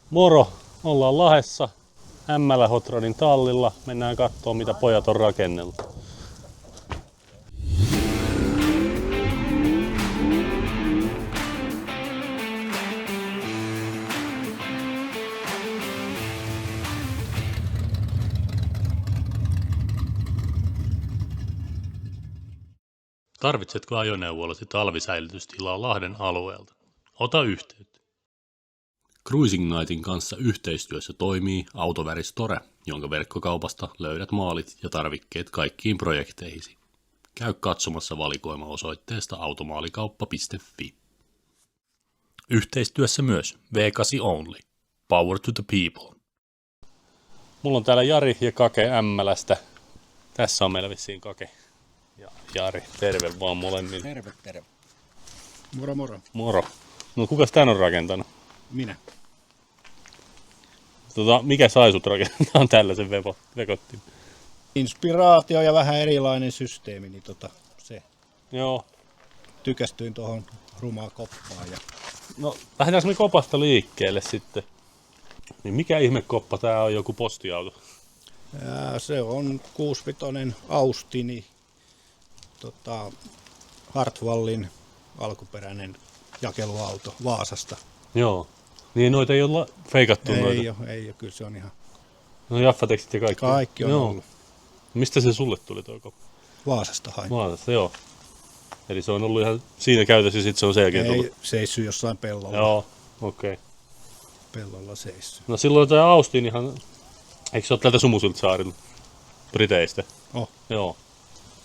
Moro! Ollaan Lahdessa Ämmälä Hot Rodin tallilla. Mennään kattoo mitä pojat on rakennellut. Tarvitsetko ajoneuvollasi talvisäilytystilaa Lahden alueelta? Ota yhteyttä. Cruising Nightin kanssa yhteistyössä toimii Autoväristore, jonka verkkokaupasta löydät maalit ja tarvikkeet kaikkiin projekteihisi. Käy katsomassa valikoima osoitteesta automaalikauppa.fi. Yhteistyössä myös V8 Only. Power to the people. Mulla on täällä Jari ja Kake Ämmälästä. Tässä on meillä vissiin Kake ja Jari. Terve vaan molemmille. Terve, terve. Moro, moro. Moro. No kukas tän on rakentanut? Minä. Mikä sai sut rakentaa tällaisen vekottin? Inspiraatio ja vähän erilainen systeemi, niin se. Joo. Tykästyin tuohon rumaan koppaan. Ja... No lähdetäänkö me kopasta liikkeelle sitten? Niin mikä ihme koppa tää on, joku postiauto? Se on 6-vitoinen Austini, Hartwallin alkuperäinen jakeluauto Vaasasta. Joo. Niin noita ei olla feikattu noita? Ei ole, kyllä se on ihan... No jaffatekstit ja kaikki? Kaikki on ollut. Mistä se sulle tuli tuo koppa? Vaasasta hain. Vaasasta, joo. Eli se on ollut ihan siinä käytössä ja sitten se on sen jälkeen tullut? Ei, seissyt jossain pellolla. Joo, okei. Okay. Pellolla seissyt. No silloin tämä Austinihan, eikö se ole täältä Sumusilta saarilla? Briteistä? Oh. Joo.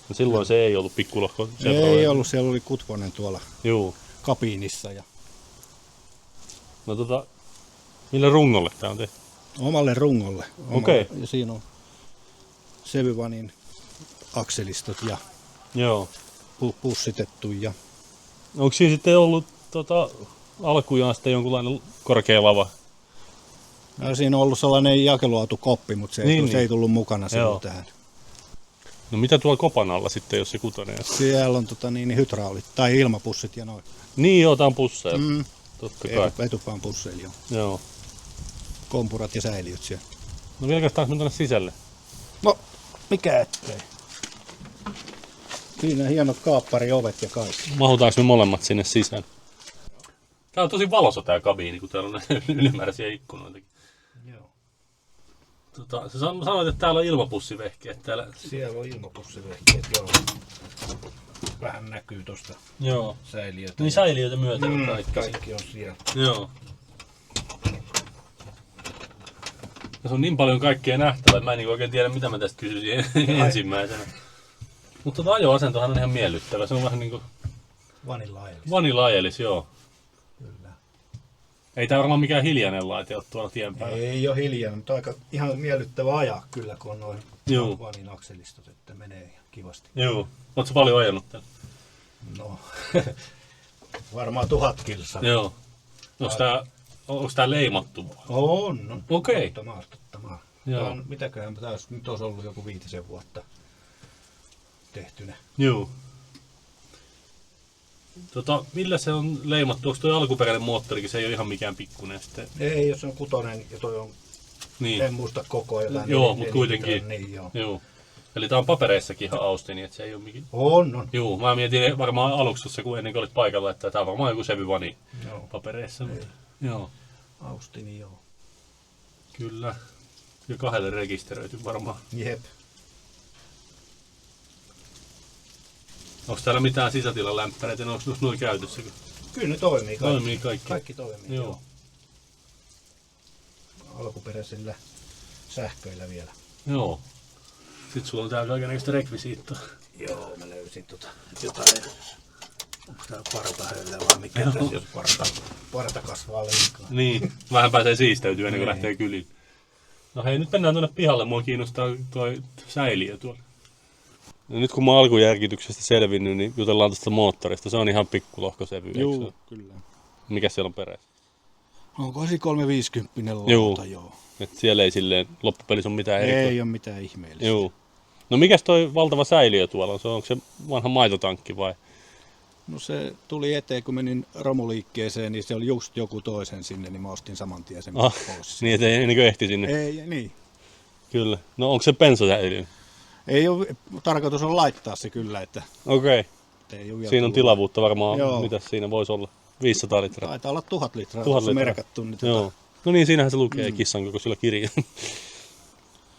No silloin se ei ollut pikkulohko. Ei ollut, siellä oli Kutvonen tuolla Juu. kabiinissa. Ja... No millä rungolle tää on tehty? Omalle rungolle. Okei. Okay. Ja siinä on Sevyvanin akselistot ja joo. Pussitettu. Ja... Onko siinä sitten ollut alkujaan sitten jonkunlainen korkea lava? No, siinä on ollut sellainen jakeluautokoppi, mutta se ei tullut mukana silloin tähän. No mitä tuolla kopan alla sitten, jos se kutonee? Siellä on hydraulit tai ilmapussit ja noin. Niin joo, tää on pusseja. Totta kai. Etupään pusseilla joo. Joo. Kompurat ja säiliöt siellä. No vilkastaanko me tänne sisälle? No, mikä ettei. Siinä hienot kaappariovet ja kaikki. Mahutaanko me molemmat sinne sisään? Tää on tosi valossa tää kabiini, kun täällä on näitä ylimääräisiä ikkunoitakin. Joo. Sä sanoit, että täällä on ilmapussivehkeet täällä. Siellä on ilmapussivehkeet, joo. Vähän näkyy tosta säiliötä. Niin säiliöitä myöten kaikki on siellä. Joo. Tässä on niin paljon kaikkea nähtävää, että mä en oikein tiedä mitä mä tästä kysyisin ensimmäisenä. Mutta ajoasentohan on ihan miellyttävä, se on vähän niinku... Vanilla ajelis, joo. Kyllä. Ei tää varmaan mikään hiljainen laite ole tuolla tien päällä. Ei ole hiljainen, mutta aika ihan miellyttävä ajaa kyllä, kun on noin Vanin akselistot, että menee ihan kivasti. Joo. Ootko paljon ajanut täällä? No, varmaan 1000 kilsaa. Joo. Onko tää leimattu? On. Okei. Tottamaan. Joo. Mitäköhän nyt olisi ollut joku 5 vuotta tehtynä. Joo. Millä se on leimattu? Onko tuo alkuperäinen moottorikin, se ei ole ihan mikään pikkuinen sitten? Ei, jos on 6 ja toi on, niin. En muista koko ajan. Joo, mutta kuitenkin. Niin, joo. Eli tää on papereissakin ihan Austini, että se ei ole mikään... On. Joo, mä mietin varmaan aluksi, kun ennen kuin olit paikalla, että tää on varmaan joku Sevyvani papereissa. Ei. Joo. Austini, joo. Kyllä. Ja 2 rekisteröity varmaan. Jep. Onko täällä mitään sisätilan lämpäreitä, onko noin käytössä? Kyllä ne toimii kaikki. Toimii kaikki. Kaikki toimii, joo. Alkuperäisillä sähköillä vielä. Joo. Sitten sulla on täällä kaikenlaista rekvisiittaa. Joo, mä löysin jotain. Onko tää partahöylä vai mikä tässä, jos parta kasvaa liikaa. Niin, vähän pääsee siisteytyä ennen kuin lähtee kyliin. No hei, nyt mennään tuonne pihalle, mua kiinnostaa toi säiliö tuolla. No nyt kun mä oon alkujärkityksestä selvinnyt, niin jutellaan tästä moottorista. Se on ihan pikkulohkosevy, Joo, kyllä. Mikä siellä on perässä? Onko se 350 lauta, joo. Et siellä ei silleen loppupelissä ole mitään erikoista. Ei ole mitään ihmeellistä. Joo. No mikäs toi valtava säiliö tuolla on? Onko se vanha maitotankki vai? No se tuli eteen, kun menin romuliikkeeseen, niin se oli just joku toisen sinne, niin mä ostin saman tien sen pois. Niin, ettei niin ehti sinne. Ei, niin. Kyllä. No onko se bensasäiliö? Ei ole, tarkoitus on laittaa se kyllä, että Okei. ei ole vielä Siinä on tullut. tilavuutta varmaan, Joo. mitä siinä voisi olla? 500 litraa. Taitaa olla 1000 litraa, 1000 tuossa litraa. merkattu. Niin Joo. No niin, siinähän se lukee kissan kokoisella kirjaa.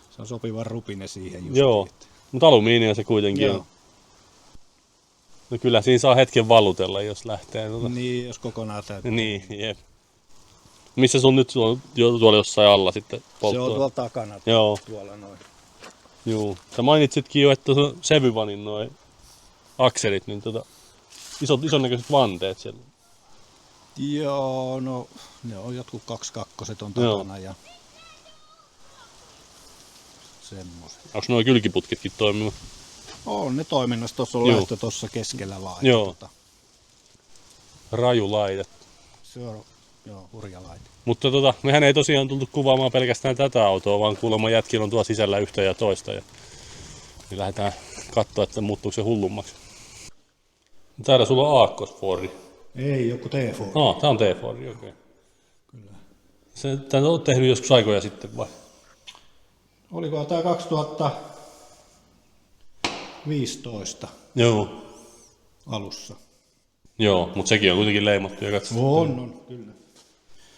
Se on sopivan rupinen siihen just. Joo. Mutta alumiinia se kuitenkin on. Joo. No kyllä siinä saa hetken valutella, jos lähtee. Niin, jos kokonaan täytyy. Niin, jep. Missä sun nyt on tuolla jossain alla sitten Se polttoa? on tuolla takana. Joo. Tuolla noin. Juu. Sä mainitsitkin jo, että on Sevyvanin noin akselit, niin ison näköiset vanteet siellä. Joo, no ne on jotkut 22 on Joo. takana ja semmoiset. Onko nuo kylkiputkitkin toimivat? On ne toiminnassa, tuossa on Joo. lähtö tuossa keskellä laite. Joo. Raju laite. Se on joo, hurja laite. Mutta mehän ei tosiaan tultu kuvaamaan pelkästään tätä autoa, vaan kuulemma jätkillä on tuo sisällä yhtä ja toista. Ja niin lähdetään katsoa, että muuttuuko se hullummaksi. Täällä sulla on aakkosfordi. Ei, joku T-Ford. Tää on T-Fordi, okei. Okay. Kyllä. Tän oot tehnyt joskus aikoja sitten vai? Oliko tämä 2015 Joo. alussa? Joo, mutta sekin on kuitenkin leimattu ja katsastettu. On, kyllä.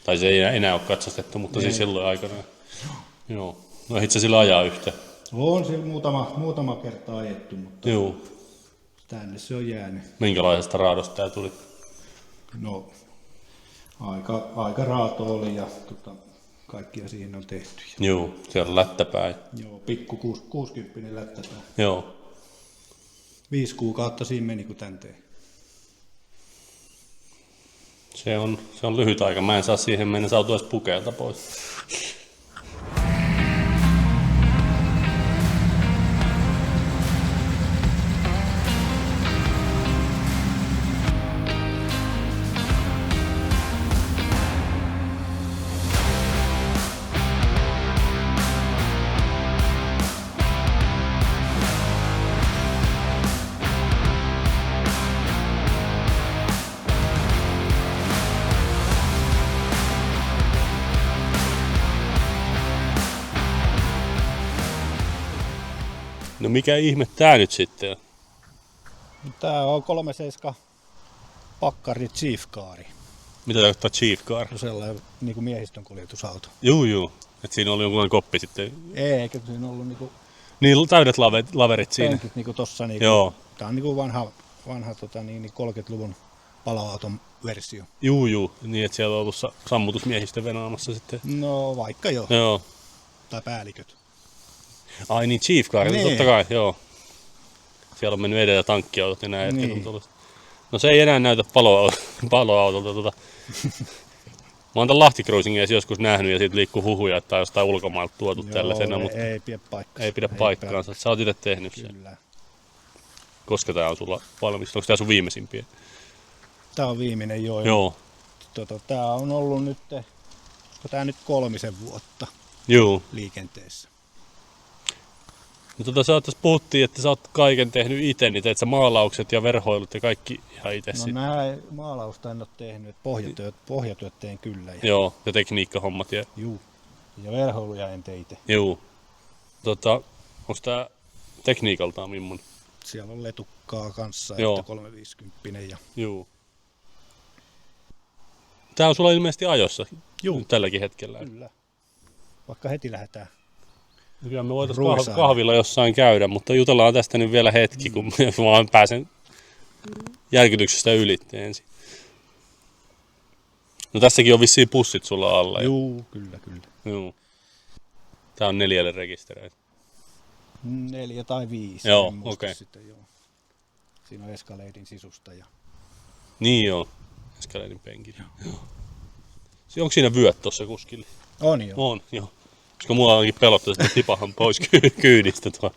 Tai se ei enää ole katsastettu, mutta Ei. siis silloin aikana. Joo. No ehdit sä sillä ajaa yhtä? On se muutama kerta ajettu, mutta Joo. tänne se on jäänyt. Minkälaisesta raadosta tää tuli? No, aika raato oli ja kaikkia siihen on tehty. Joo, siellä on lättäpää. Joo, pikku 60 lättäpää. Joo. 5 kuukautta siinä meni, kun tän tein. Se on lyhyt aika. Mä en saa siihen mennä sautua edes pukeelta pois. No mikä ihme tää nyt sitten on? Tää on 37 pakkari Chief Cari. Mitä tarkoittaa Chief Car? Se on sellainen niin kuin miehistön kuljetusauto. Juu. Et siinä oli jonkunlainen koppi sitten. Eikä siinä ollut niinku Niin täydet laverit siinä. penkit niinku tossa niinku. Joo. Tää on niinku vanha 30-luvun paloauton versio. Juu. Niin että siellä on ollut sammutusmiehistö venaamassa sitten. No vaikka jo. Joo. Tai päälliköt. Ai niin, Chief Car, Niin. totta kai, joo. Siellä on mennyt edellä tankkiautot ja näin. Niin. No se ei enää näytä paloautolta. Mä oon tän Lahti Cruisingeissa joskus nähnyt ja siitä liikkuu huhuja, että on jostain ulkomailta tuotu tällaisena, mutta ei pidä paikkaansa. ei pidä paikkaansa. Sä oot itse tehnyt sen. Kyllä. Koska tää on sulla valmis? Onko tää sun viimeisimpiä? Tää on viimeinen jo. Joo. Tää on ollut nyt, onko tää nyt 3 vuotta Joo. liikenteessä. No sä tässä puhuttiin, että sä oot kaiken tehnyt itse, niin teet sä maalaukset ja verhoilut ja kaikki ihan itse No sitten. nää maalausta en ole tehnyt, että pohjatyöt teen kyllä. Ja, Joo, ja tekniikkahommat ja juu. Ja verhoiluja en tee itse. juu. Onks tää tekniikaltaan millainen? Siellä on letukkaa kanssa, Joo. että 350 ja Juu. Tää on sulla ilmeisesti ajossa Juu. tälläkin hetkellä. kyllä. Vaikka heti lähdetään. Kyllä me voitais Ruisaan. kahvilla jossain käydä, mutta jutellaan tästä nyt vielä hetki, kun mä vaan pääsen järkytyksestä ylitte ensin. No tässäkin on vissiin pussit sulla alla. Juu, kyllä. Juu. Tää on 4 rekisteröity. 4 tai 5. Joo, en muista okei. Sitten, joo. Siinä on Escaladein sisusta. Ja Niin joo. Escaladein penkillä. Onko siinä vyöt tossa kuskille? on joo. On, joo. Koska mua onkin pelottu, että tipahan pois kyydistä tuo.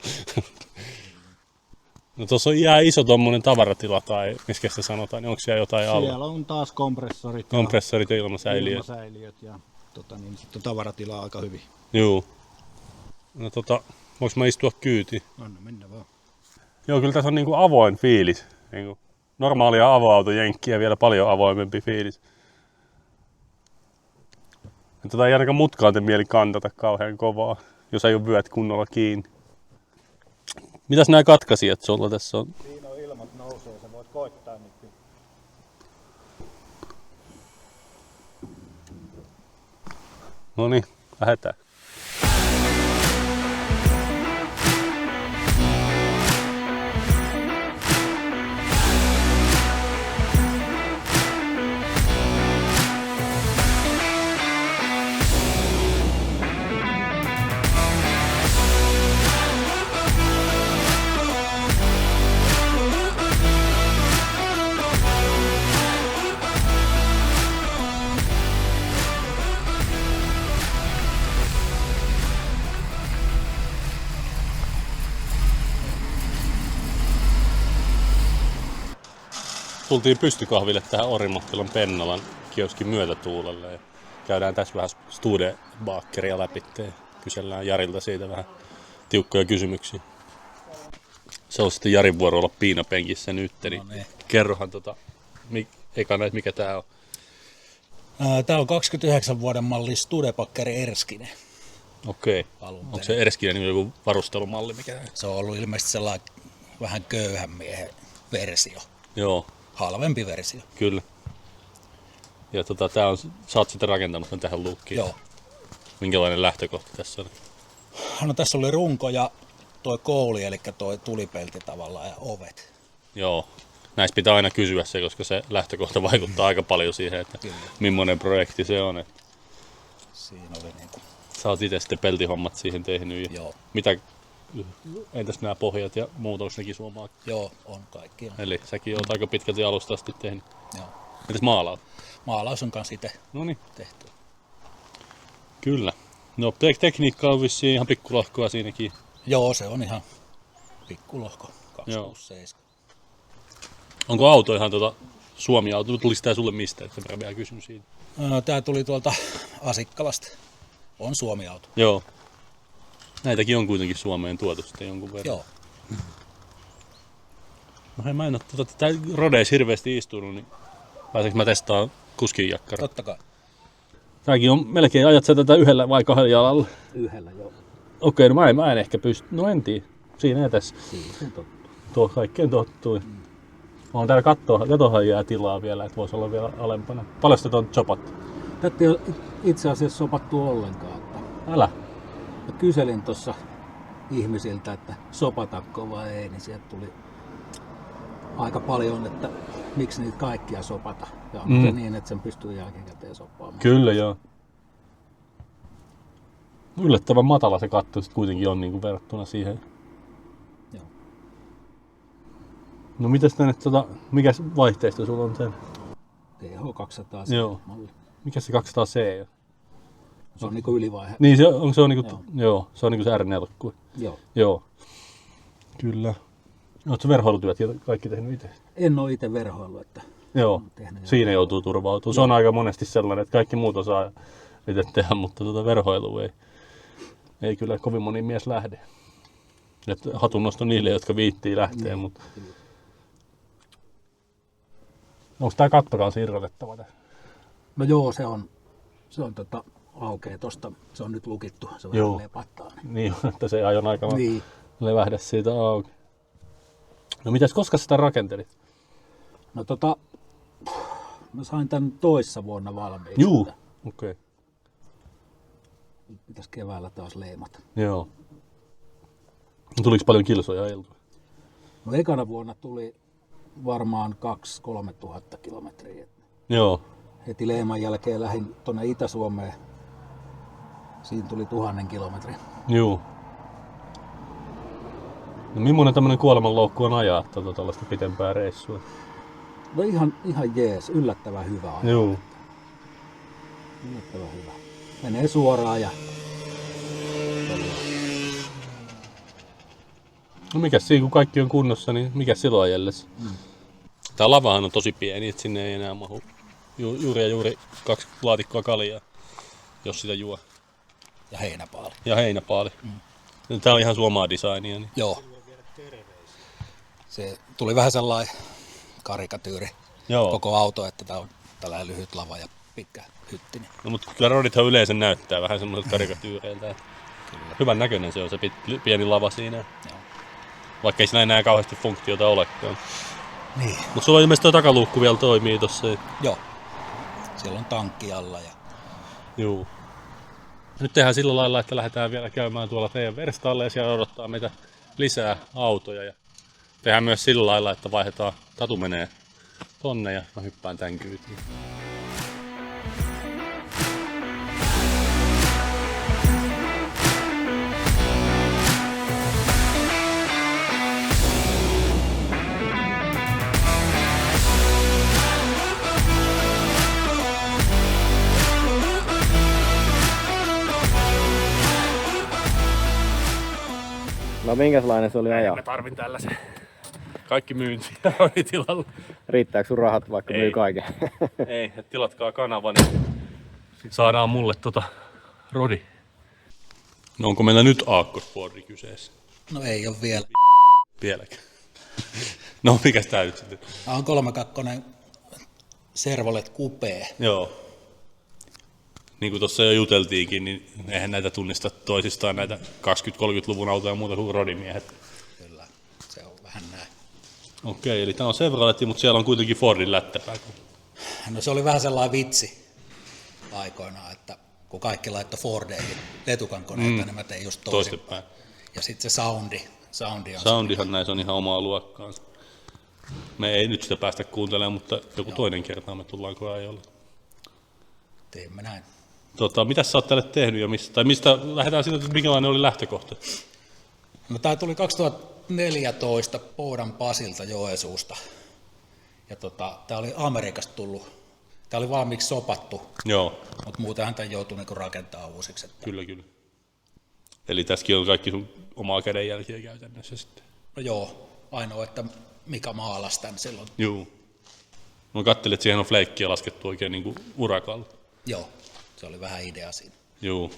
No tuossa on ihan iso tommonen tavaratila tai miskä sitä sanotaan, niin onko siellä jotain alla? Siellä on taas kompressorit Kompressorit ja ja ilmasäiliöt. ilmasäiliöt ja sitten tavaratila aika hyvin. Juu. No voinko mä istua kyytiin? Anna mennä vaan. Joo, kyllä tässä on niinku avoin fiilis. Niinku. normaalia avoautojenkkiä vielä paljon avoimempi fiilis. Ei ainakaan mutkaanten mieli kantata kauhean kovaa, jos ei ole vyöt kunnolla kiinni. Mitäs nämä katkaisijat sulla tässä on? Siinä on ilmat nousee, sä voit koittaa nyt. Noniin, lähdetään. Tultiin pystykahville tähän Orimattilan Pennalan kioskin myötätuulelle ja käydään tässä vähän Studebakeria läpi ja kysellään Jarilta siitä vähän tiukkoja kysymyksiä. Se on sitten Jarin vuoro olla piinapenkissä nyt, niin kerrohan eka näet mikä tää on. Tää on 29 vuoden malli Studebaker Erskine. Okei. Onko se Erskine niin joku varustelumalli mikä? Se on ollut ilmeisesti sellainen vähän köyhän miehen versio. Joo. Halvempi versio. Kyllä. Ja sä oot sitten rakentanut sen tähän luukkiin. Joo. Minkälainen lähtökohta tässä on? No tässä oli runko ja toi kouli, eli toi tulipelti tavallaan ja ovet. Joo. Näistä pitää aina kysyä se, koska se lähtökohta vaikuttaa aika paljon siihen, että millainen projekti se on. Että siinä oli niinku. Sä oot itse sitten peltihommat siihen tehnyt. Joo. Entäs nämä pohjat ja muut, onko nekin suomaa? Joo, on kaikki. Eli säkin oot aika pitkälti alusta asti tehnyt. Joo. Entäs maalaus? Maalaus on kanssa itse Noniin. tehty. Kyllä. No tekniikka on vissiin ihan pikkulohkoa siinäkin. Joo, se on ihan pikkulohko. 267. Onko auto ihan Suomi-auto? Tuliko tää sulle mistä? Että mä vielä kysyn siitä. Tää tuli tuolta Asikkalasta. On Suomi-auto. Joo. Näitäkin on kuitenkin Suomeen tuotu sitten jonkun verran. Joo. No hei, mä en oo tää rodeissa hirveästi istunut, niin pääseekö mä testaan kuskin jakkara? Totta kai. Tääkin on melkein, ajat sä tätä yhdellä vai kahdella jalalla? Yhdellä, joo. Okei, no mä en ehkä pysty. No en tiedä. Siinä ja tässä. Siihen tottuu. Tuo kaikkeen tottui. On täällä katohan jää tilaa vielä, että voisi olla vielä alempana. Paljon sitä on chopattu? Tätä ei ole itse asiassa sopattu ollenkaan. Että Älä. mä kyselin tuossa ihmisiltä, että sopatakko vai ei, niin sieltä tuli aika paljon, että miksi niitä kaikkia sopata. Ja on se niin, että sen pystyy jälkikäteen soppaamaan. Kyllä joo. Yllättävän matala se katto sit kuitenkin on niin verrattuna siihen. Joo. No mitäs tänne mikä vaihteisto sulla on sen? TH200 Joo. malli. Mikä se 200C on? Se on niinku ylivaihe. Niin se on niinku, joo, se on niinku se R4. Joo. Joo. Kyllä. Ootko verhoilutyöt kaikki tehnyt itse? En ole itse verhoillut, että Joo, siinä joutuu turvautumaan. Se on aika monesti sellainen, että kaikki muut osaa itse tehdä, mutta verhoilu ei kyllä kovin moni mies lähde. Et hatunnosto niille, jotka viittii lähteä, mutta onko tää kattokaan irrotettava? No joo, se on aukeaa tosta. Se on nyt lukittu, se vähän lepattaa. Niin, että se ajon aika levähdä siitä auki. No mitäs, koska sitä rakentelit? No mä sain tän toissa vuonna valmiiksi. Juu, okei. Pitäis keväällä taas leimata. Joo. Tuliko paljon kilsoja ajeltua? No ekana vuonna tuli varmaan 2-3 tuhatta kilometriä. Joo. Heti leiman jälkeen lähdin tonne Itä-Suomeen. Siinä tuli 1000 kilometriä. Juu. No millainen tämmönen kuolemanloukku on ajaa tällaista pitempää reissua? No ihan jees, yllättävän hyvä ajo. Juu. Yllättävän hyvä. Menee suoraan ja... No mikäs siinä kun kaikki on kunnossa, niin mikäs silloin ajellessa? Tää lavahan on tosi pieni, että sinne ei enää mahu juuri 2 laatikkoa kaljaa, jos sitä juo. Ja heinäpaali. Ja heinäpaali. Tää on ihan suomaa designia. Niin. Joo. Se tuli vähän sellainen karikatyyri Joo. koko auto, että tämä on tällainen lyhyt lava ja pitkä hytti. Niin. No, mutta kyllä rodithan yleensä näyttää vähän semmoiselta karikatyyreiltä. Hyvän näköinen se on se pieni lava siinä. Joo. Vaikka ei siinä enää kauheasti funktiota olekaan. Niin. Mutta sulla ilmeisesti tuo takaluukku vielä toimii tossa. Joo. Siellä on tankki alla. Ja... Juu. Nyt tehdään sillä lailla, että lähdetään vielä käymään tuolla teidän verstaalle ja siellä odottaa meitä lisää autoja. Ja tehdään myös sillä lailla, että vaihdetaan, Tatu menee tonne ja mä hyppään tän kyytiin. No minkälainen se oli ajaa? Mä tarvin tällaisen. Kaikki myynti roditilalla. Riittääkö sun rahat vaikka myy kaiken? Ei, tilatkaa kanava, niin saadaan mulle rodi. No onko meillä nyt aakkosboardi kyseessä? No ei ole vielä. Vieläkään. No mikäs tää nyt sitten? Tämä on 32 Servolet Coupé. Joo. Niin kuin tuossa jo juteltiinkin, niin eihän näitä tunnista toisistaan näitä 20-30-luvun autoja muuta kuin rodimiehet. Kyllä, se on vähän näin. Okei, eli tää on Chevrolet, mutta siellä on kuitenkin Fordin lättäpää. No se oli vähän sellainen vitsi aikoinaan, että kun kaikki laittoi Fordeihin letukan koneita, niin mä tein just toisinpäin. Ja sitten se soundi on Soundihan näissä on ihan omaa luokkaansa. Me ei nyt sitä päästä kuuntelemaan, mutta joku toinen kerta me tullaan koeajolla. teemme näin. Mitä sä oot tälle tehnyt ja mistä lähdetään siitä, että minkälainen oli lähtökohta? No, tämä tuli 2014 Poudan Pasilta Joensuusta. Ja tämä oli Amerikasta tullut. Tämä oli valmiiksi sopattu, Joo, mutta muutenhan tämä joutui niinku rakentamaan uusiksi. Että... kyllä. Eli tässäkin on kaikki sun omaa kädenjälkiä käytännössä sitten. No joo, ainoa, että Mika maalasi tämän silloin. Joo. Mä katselin, että siihen on fleikkiä laskettu oikein niin kuin urakalla. Joo, se oli vähän idea siinä. Joo.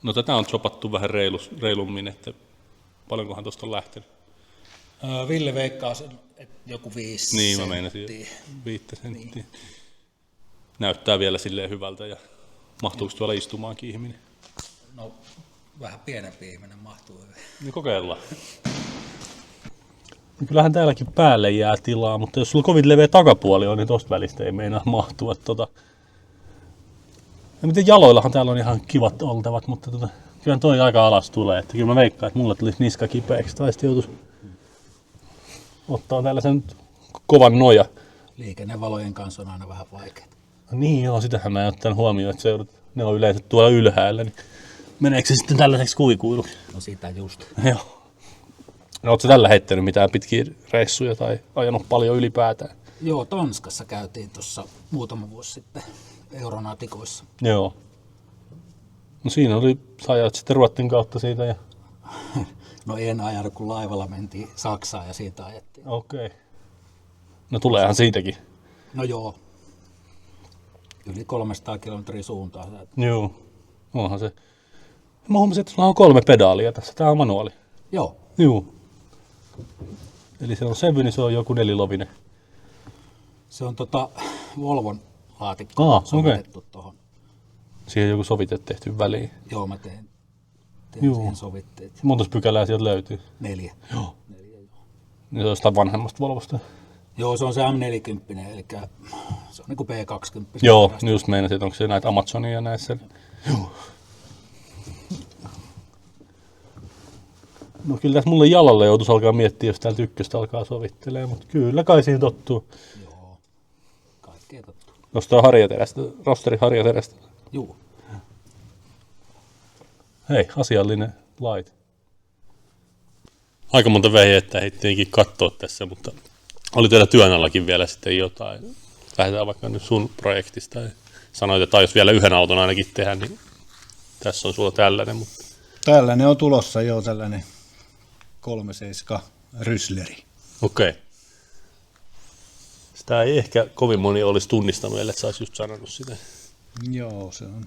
No tätä on chopattu vähän reilummin, että paljonkohan tuosta on lähtenyt? Ville veikkaa sen, että joku 5 Niin, mä senttiä. meinasin 5 senttiä. Niin. Näyttää vielä silleen hyvältä ja mahtuuko tuolla istumaankin ihminen? No, vähän pienempi ihminen mahtuu hyvin. Niin kokeillaan. Kyllähän täälläkin päälle jää tilaa, mutta jos sulla kovin leveä takapuoli on, niin tosta välistä ei meinaa mahtua. Ja miten jaloillahan täällä on ihan kivat oltavat, mutta kyllä toi aika alas tulee. Että kyllä mä veikkaan, että mulle tulisi niska kipeäksi tai sitten joutuisi ottaa tällaisen kovan noja. Liikennevalojen kanssa on aina vähän vaikeaa. Niin joo, sitähän mä en ottanut huomioon, että ne on yleensä tuolla ylhäällä, niin meneekö se sitten tällaiseksi kuikuiluksi? No sitä just. Joo. No ootko tällä heittänyt mitään pitkiä reissuja tai ajanut paljon ylipäätään? Joo, Tanskassa käytiin tuossa muutama vuosi sitten Euronatikoissa. Joo. No siinä oli, sä ajat sitten Ruotsin kautta siitä ja... No en ajanut, kun laivalla mentiin Saksaan ja siitä ajettiin. Okei. No tuleehan siitäkin. No joo. Yli 300 kilometriä suuntaan. Joo. Onhan se. Mä huomasin, että sulla on 3 pedaalia tässä. Tää on manuaali. Joo. Joo. Eli se on sevy, niin se on joku 4-lovinen. Se on Volvon laatikko sovitettu tuohon. Siihen joku sovitteet tehty väliin. Joo, mä tein Joo. siihen sovitteet. Monta pykälää sieltä löytyy? 4. Joo. 4 joo. Niin se on jostain vanhemmasta Volvosta. Joo, se on se M40, eli se on niinku B20. Joo, just meinasin, että onko se näitä Amazonia näissä. Joo. No kyllä tässä mulle jalalle joutuisi alkaa miettiä, jos täältä ykköstä alkaa sovittelemaan, mutta kyllä kai siihen tottuu. Joo, kaikkea tottuu. Nostaa harjaterästä, rosteri harjaterästä. Joo. Hei, asiallinen laite. Aika monta vehjettä heittiinkin katsoa tässä, mutta oli teillä työn allakin vielä sitten jotain. Lähdetään vaikka nyt sun projektista. Sanoit, että jos vielä yhden auton ainakin tehdä, niin tässä on sulla tällainen. Mutta... Tällainen on tulossa jo, tällainen 3.7 Rysleri. Okei. Sitä ei ehkä kovin moni olisi tunnistanut, ellei sä olisi just sanonut sitä. Joo, se on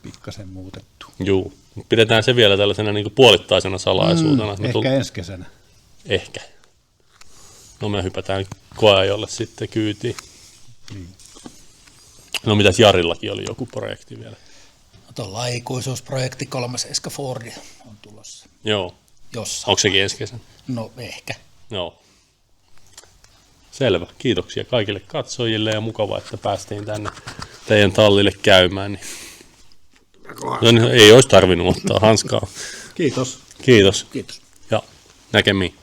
pikkasen muutettu. Juu. Pidetään se vielä tällaisena niin kuin puolittaisena salaisuutena. Ehkä ensi kesänä. Ehkä. No me hypätään koeajolle sitten kyytiin. No mitäs Jarillakin oli joku projekti vielä? Tuolla ikuisuusprojekti 37 Fordia on tulossa Joo. jossain. Onko sekin ensi kesän? No ehkä. Joo. Selvä. Kiitoksia kaikille katsojille ja mukava, että päästiin tänne teidän tallille käymään. Niin... No, ei olisi tarvinnut ottaa hanskaa. Kiitos. Kiitos. Kiitos. Ja näkemiin.